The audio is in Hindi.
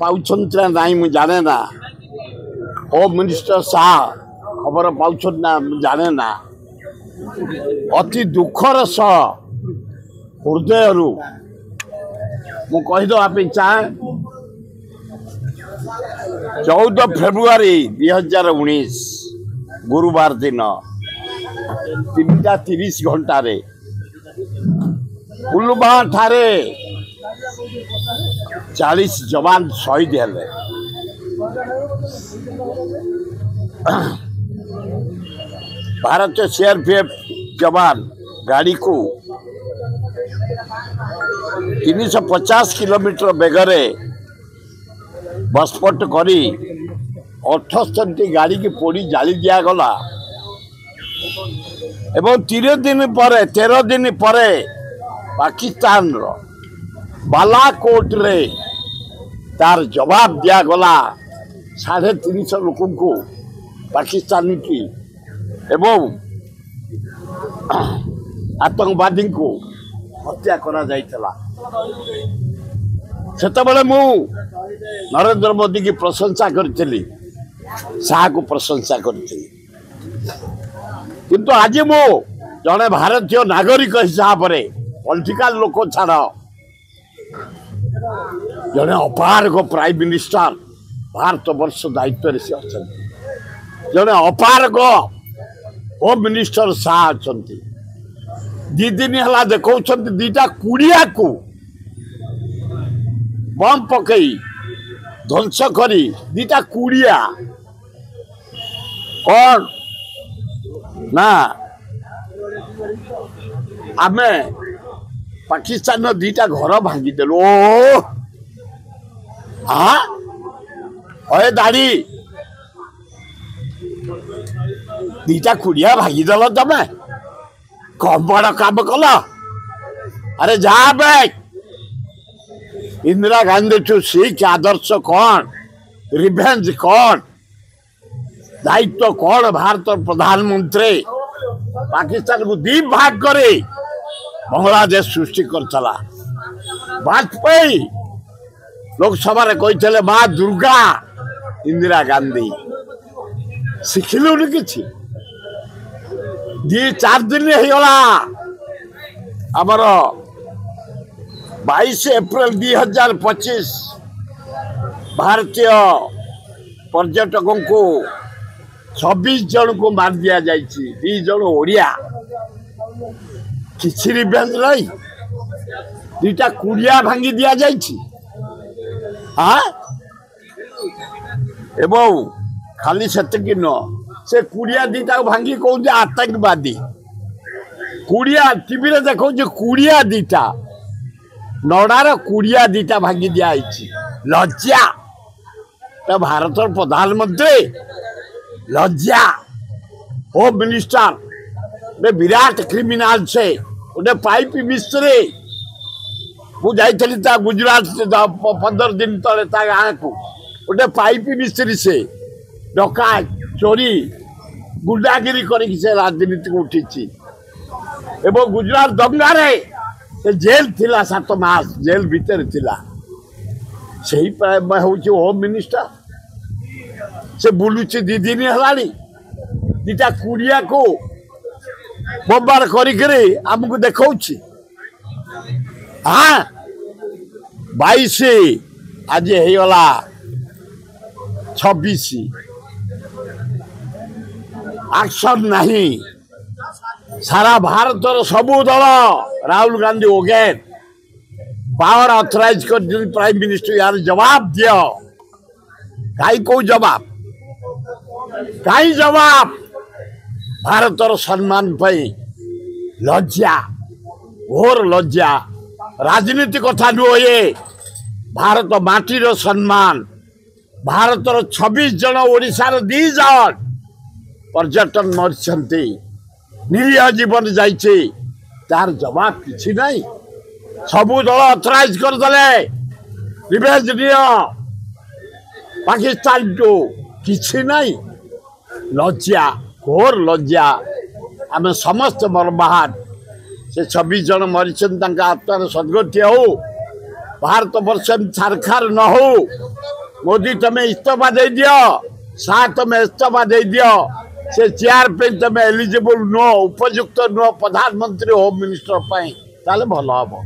पाउछन्ति ना नहीं मु जाने ना होम मिनिस्टर शाह खबर पाउछन् ना मु जाने ना अति दुखर सह हृदय मु कहीदेवा चाहे 14 फेब्रुआरी 2019 गुरुवार दिन 3:30 घंटे पुलवामा ठारे 40 जवान शहीद हेले। भारतीय सीआरपीएफ जवान गाड़ी को 350 किलोमीटर बेगरे बसपट करी 68 गाड़ी की पोड़ी जाली दिया गला एवं 13 दिन पर पाकिस्तान रो बालाकोट रे तार जवाब दिया गला 350 लोक को पाकिस्तानी की एवं आतंकवादी को हत्या करा जाइतला। सेतबेले मु नरेंद्र मोदी की प्रशंसा करथिली, शाह को प्रशंसा करथिली, किंतु आज मु जने भारतीय नागरिक हिसाब रे पॉलिटिकल लोक छाड़ जने अपारग प्राइम मिनिस्टर भारत वर्ष दायित्व से अच्छा जने अपारग होम मिनिस्टर शाह अच्छा 2 दिन है देखा 2टा कुड़िया को बम पकई ध्वंस करी 2टा कुड़िया कौन ना आमे पाकिस्तान 2टा घर भांगीदेलु। हाँ अरे दाड़ी 2टा कुड़िया भांगीदेल तमें कम बड़ काम कल। अरे जा बैक इंदिरा गांधी ठू सीख आदर्श कौन रिवेंज कौन दायित्व कौन भारत प्रधानमंत्री पाकिस्तान को 2 भाग करे बांग्लादेश सृष्टि करथला। वाजपेयी लोकसभा रे कहितले माँ दुर्गा इंदिरा गांधी शिखिलुनी किछि 2-4 दिन होगा आमर 22 अप्रैल 2025 भारतीय पर्यटकों को 26 जन को मार दिया जाए 2 जन ओडिया किसी रिवेंज नहीं 2टा कुड़िया भांगी दिया जाए। हाँ एवं खाली सेतकी न से कुड़िया 2टा भांगी कौन आतंकवादी कुड़िया टीवी रे देखो कुड़िया 2टा नड़ार कुड़िया 2टा भांगी दिया लज्जा तो भारत प्रधानमंत्री लज्जा होम मिनिस्टर विराट क्रिमिनाल से गोटे पाइप मिस्त्री मुझे गुजरात 15 दिन तले गाँ को गोटे पाइप मिस्त्री से डका चोरी गुंडागिरी करके से राजनीति को उठी एवं गुजरात दंगा रे से जेल थिला 7 मास जेल भीतर थिला से होम मिनिस्टर से बुलुची 2 दिन है 2टा कुड़िया को बम्बार करी आमको देखा। हाँ 22 आज होगा 26 एक्शन नहीं सारा भारत सबू दल राहुल गांधी वगैर पावर ऑथराइज कर प्राइम मिनिस्टर यार जवाब दियो कई को जवाब कई जवाब भारतर सम्मान पाई लज्जा घोर लज्जा राजनीति कथा नुह ये भारत माटीर सम्मान भारतर 26 जन ओडिशार 2 जन पर्यटन मरछंती निरीह जीवन जाइए तार जवाब किसी नहीं सबू दल ऑथराइज करदे रिवेंज नियो पाकिस्तान को किसी नहीं लज्जा घोर लज्जा आम समस्त मरमाहत से 26 जन मरीचन आत्मार सदगति हो भारत वर्ष छारखार न हो मोदी तुम्हें इस्तीफा दे दियो शाह तुम्हें इस्तीफा दे दियो से चेयर पे तुम्हें एलिजिबल नो उपयुक्त नो प्रधानमंत्री होम मिनिस्टर भल हम।